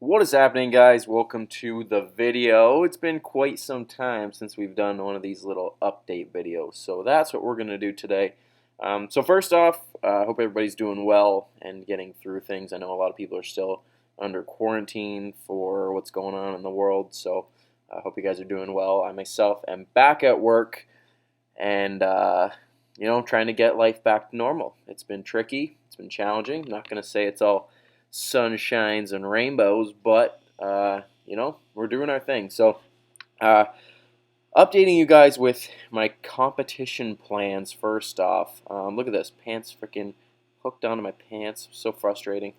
What is happening, guys? Welcome to the video. It's been quite some time since we've done one of these little update videos, so that's what we're going to do today. So first off, I hope everybody's doing well and getting through things. I know a lot of people are still under quarantine for what's going on in the world, so I hope you guys are doing well. I myself am back at work and, trying to get life back to normal. It's been tricky. It's been challenging. I'm not going to say it's all sunshines and rainbows, but we're doing our thing. So uh, updating you guys with my competition plans. First off, look at this, pants freaking hooked onto my pants, so frustrating.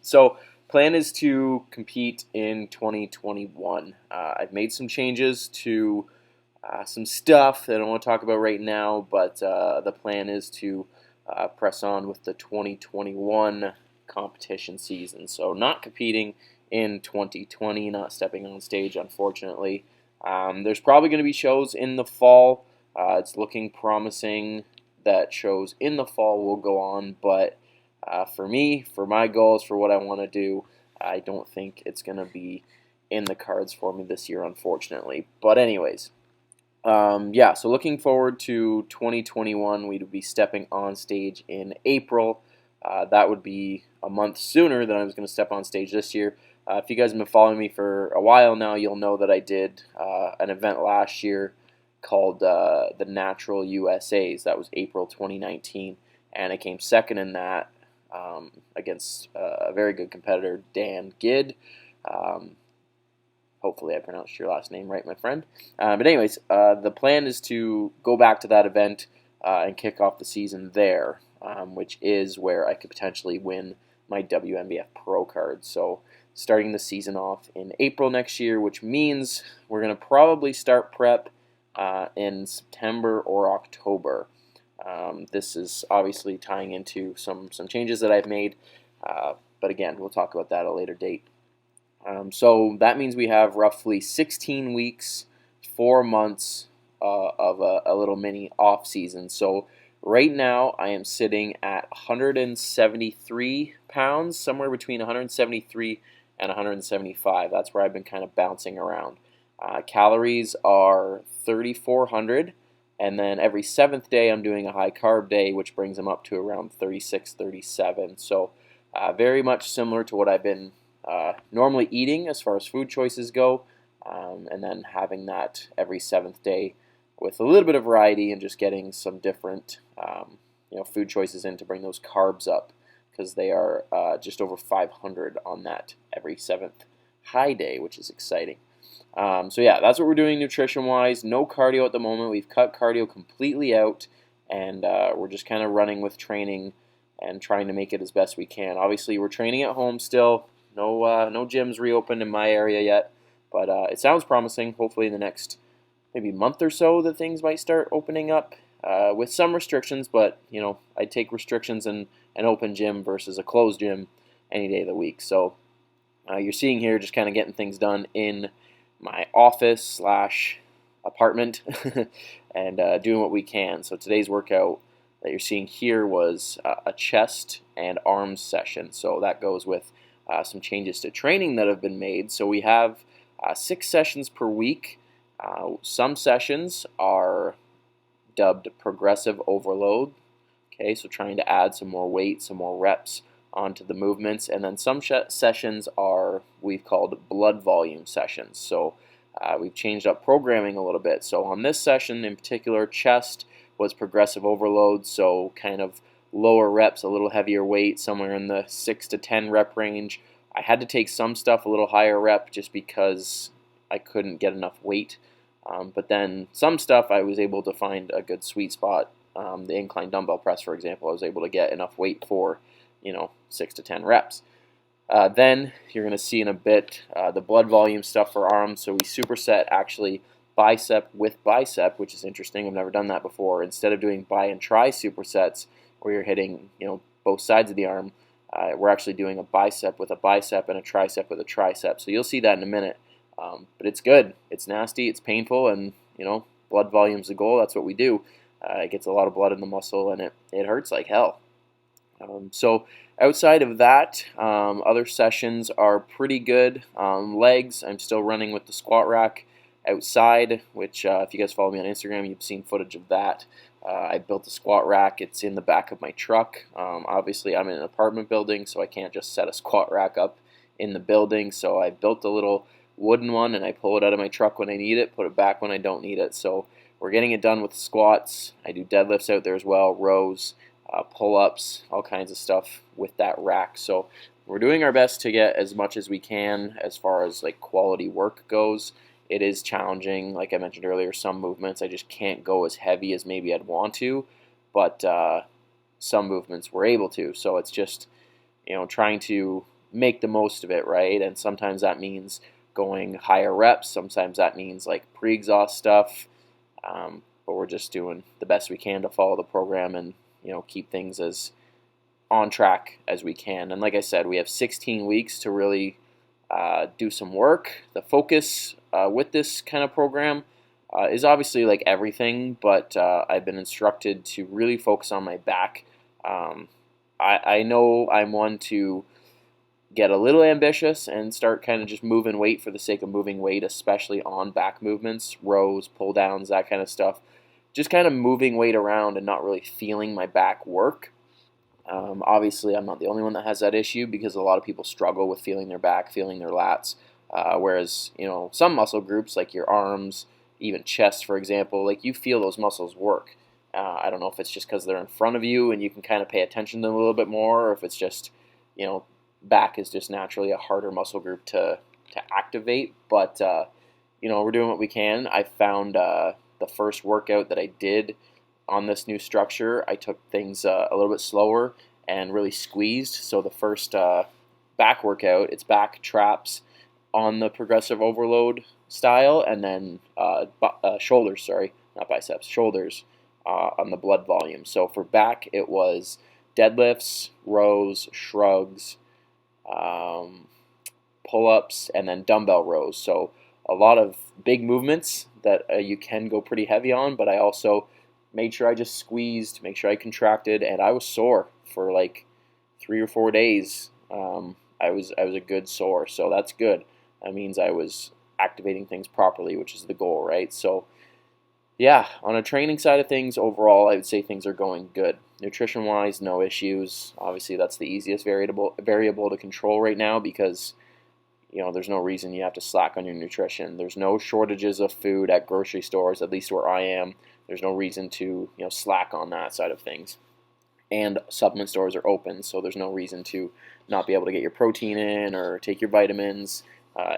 So plan is to compete in 2021. I've made some changes to some stuff that I don't want to talk about right now, but the plan is to press on with the 2021 competition season. So not competing in 2020, not stepping on stage, unfortunately. There's probably going to be shows in the fall. It's looking promising that shows in the fall will go on, but for me, for my goals, for what I want to do, I don't think it's going to be in the cards for me this year, unfortunately. But anyways, so looking forward to 2021. We'd be stepping on stage in April. That would be a month sooner than I was going to step on stage this year. If you guys have been following me for a while now, you'll know that I did an event last year called the Natural USAs. That was April 2019, and I came second in that against a very good competitor, Dan Gidd. Hopefully I pronounced your last name right, my friend. But anyways, the plan is to go back to that event and kick off the season there, which is where I could potentially win my WNBF Pro card. So starting the season off in April next year, which means we're going to probably start prep in September or October. This is obviously tying into some changes that I've made, but again, we'll talk about that at a later date. So that means we have roughly 16 weeks, 4 months of a little mini off season. So right now I am sitting at 173 pounds, somewhere between 173 and 175. That's where I've been kind of bouncing around. Calories are 3,400, and then every 7th day I'm doing a high carb day, which brings them up to around 36, 37. So very much similar to what I've been normally eating as far as food choices go, and then having that every 7th day with a little bit of variety and just getting some different food choices in to bring those carbs up, because they are just over 500 on that every 7th high day, which is exciting. So yeah, that's what we're doing nutrition wise. No cardio at the moment. We've cut cardio completely out, and we're just kind of running with training and trying to make it as best we can. Obviously we're training at home still. No gyms reopened in my area yet, but it sounds promising. Hopefully in the next maybe month or so that things might start opening up with some restrictions, but I'd take restrictions in an open gym versus a closed gym any day of the week. So you're seeing here just kind of getting things done in my office slash apartment and doing what we can. So today's workout that you're seeing here was a chest and arms session. So that goes with some changes to training that have been made. So we have 6 sessions per week. Some sessions are dubbed progressive overload. Okay, so trying to add some more weight, some more reps onto the movements. And then some sessions are we've called blood volume sessions. So we've changed up programming a little bit. So on this session in particular, chest was progressive overload, so kind of lower reps, a little heavier weight, somewhere in the 6 to 10 rep range. I had to take some stuff a little higher rep just because I couldn't get enough weight. But then some stuff I was able to find a good sweet spot. The incline dumbbell press, for example, I was able to get enough weight for 6 to 10 reps. Then you're going to see in a bit the blood volume stuff for arms. So we superset actually bicep with bicep, which is interesting. I've never done that before. Instead of doing bi and tri supersets where you're hitting both sides of the arm, we're actually doing a bicep with a bicep and a tricep with a tricep. So you'll see that in a minute. But it's good. It's nasty. It's painful, and blood volume's the goal. That's what we do. It gets a lot of blood in the muscle, and it hurts like hell. So Outside of that, other sessions are pretty good. Legs, I'm still running with the squat rack outside, which if you guys follow me on Instagram, you've seen footage of that. I built a squat rack. It's in the back of my truck. Obviously, I'm in an apartment building, so I can't just set a squat rack up in the building. So I built a little wooden one, and I pull it out of my truck when I need it, put it back when I don't need it. So we're getting it done with squats. I do deadlifts out there as well, rows, pull-ups, all kinds of stuff with that rack. So we're doing our best to get as much as we can as far as like quality work goes. It is challenging, like I mentioned earlier, some movements I just can't go as heavy as maybe I'd want to, but some movements we're able to. So it's just, trying to make the most of it, right? And sometimes that means going higher reps. Sometimes that means like pre-exhaust stuff. But we're just doing the best we can to follow the program and keep things as on track as we can. And like I said, we have 16 weeks to really do some work. The focus with this kind of program is obviously like everything, but I've been instructed to really focus on my back. I know I'm one to get a little ambitious and start kind of just moving weight for the sake of moving weight, especially on back movements, rows, pull downs, that kind of stuff. Just kind of moving weight around and not really feeling my back work. Obviously, I'm not the only one that has that issue because a lot of people struggle with feeling their back, feeling their lats. Whereas, some muscle groups like your arms, even chest, for example, like you feel those muscles work. I don't know if it's just because they're in front of you and you can kind of pay attention to them a little bit more, or if it's just, back is just naturally a harder muscle group to activate. But, we're doing what we can. I found the first workout that I did on this new structure, I took things a little bit slower and really squeezed. So the first back workout, it's back traps on the progressive overload style, and then shoulders, sorry, not biceps, shoulders on the blood volume. So for back, it was deadlifts, rows, shrugs, pull-ups, and then dumbbell rows. So a lot of big movements that you can go pretty heavy on, but I also made sure I just squeezed, make sure I contracted, and I was sore for like 3 or 4 days. I was a good sore, so that's good. That means I was activating things properly, which is the goal, right? So yeah, on a training side of things, overall, I would say things are going good. Nutrition-wise, no issues. Obviously, that's the easiest variable to control right now because there's no reason you have to slack on your nutrition. There's no shortages of food at grocery stores, at least where I am. There's no reason to slack on that side of things. And supplement stores are open, so there's no reason to not be able to get your protein in or take your vitamins,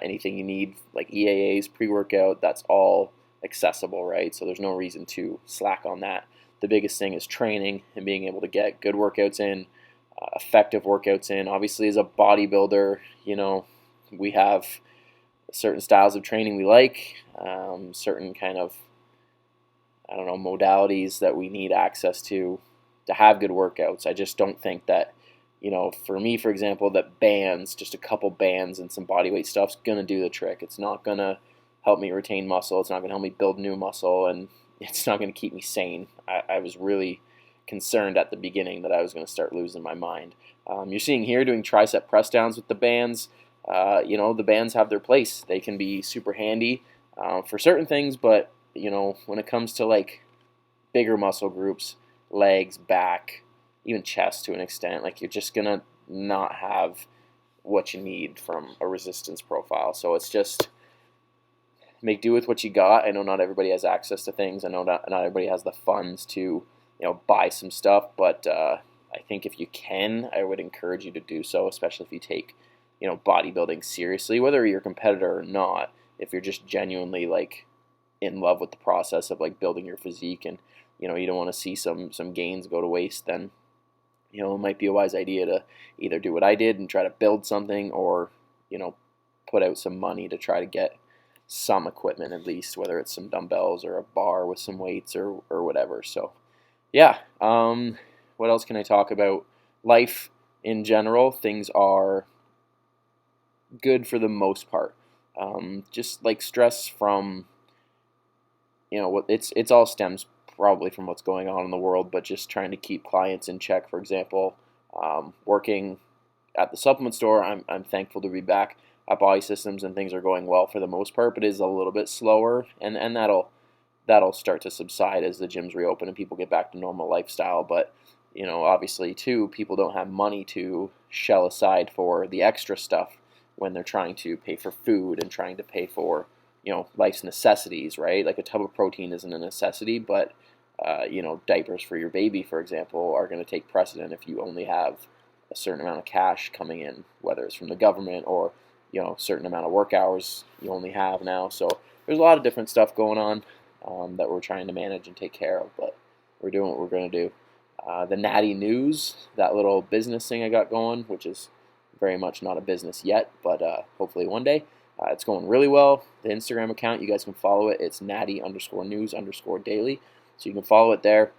anything you need like EAAs, pre-workout, that's all accessible, right? So there's no reason to slack on that. The biggest thing is training and being able to get good workouts in, effective workouts in. Obviously, as a bodybuilder, we have certain styles of training we like, certain kind of, modalities that we need access to have good workouts. I just don't think that, for me, for example, that bands, just a couple bands and some bodyweight stuff's going to do the trick. It's not going to help me retain muscle. It's not going to help me build new muscle, and it's not going to keep me sane. I was really concerned at the beginning that I was going to start losing my mind. You're seeing here doing tricep press downs with the bands. The bands have their place. They can be super handy for certain things, but when it comes to like bigger muscle groups, legs, back, even chest to an extent, like you're just gonna not have what you need from a resistance profile. So it's just make do with what you got. I know not everybody has access to things. I know not everybody has the funds to buy some stuff, but I think if you can, I would encourage you to do so, especially if you take bodybuilding seriously, whether you're a competitor or not. If you're just genuinely like in love with the process of like building your physique, and you don't want to see some gains go to waste, then it might be a wise idea to either do what I did and try to build something, or put out some money to try to get some equipment, at least, whether it's some dumbbells or a bar with some weights or whatever. So yeah, what else can I talk about? Life in general, things are good for the most part. Just like stress from it's all stems probably from what's going on in the world, but just trying to keep clients in check, for example, Working at the supplement store, I'm thankful to be back at Body Systems, and things are going well for the most part, but it is a little bit slower, and that'll start to subside as the gyms reopen and people get back to normal lifestyle. But obviously too, people don't have money to shell aside for the extra stuff when they're trying to pay for food and trying to pay for life's necessities, right? Like a tub of protein isn't a necessity, but diapers for your baby, for example, are going to take precedent if you only have a certain amount of cash coming in, whether it's from the government or a certain amount of work hours you only have now. So there's a lot of different stuff going on that we're trying to manage and take care of, but we're doing what we're going to do. The Natty News, that little business thing I got going, which is very much not a business yet, but hopefully one day. It's going really well. The Instagram account, you guys can follow it. It's natty_news_daily. So you can follow it there.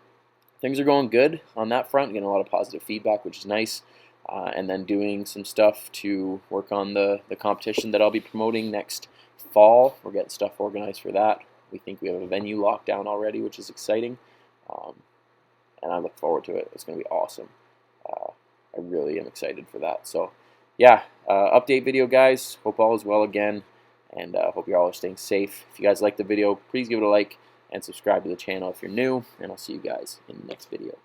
Things are going good on that front. Getting a lot of positive feedback, which is nice. And then doing some stuff to work on the competition that I'll be promoting next fall. We're getting stuff organized for that. We think we have a venue locked down already, which is exciting. And I look forward to it. It's going to be awesome. I really am excited for that. So, yeah, update video, guys. Hope all is well again, and hope you all are staying safe. If you guys like the video, please give it a like and subscribe to the channel if you're new, and I'll see you guys in the next video.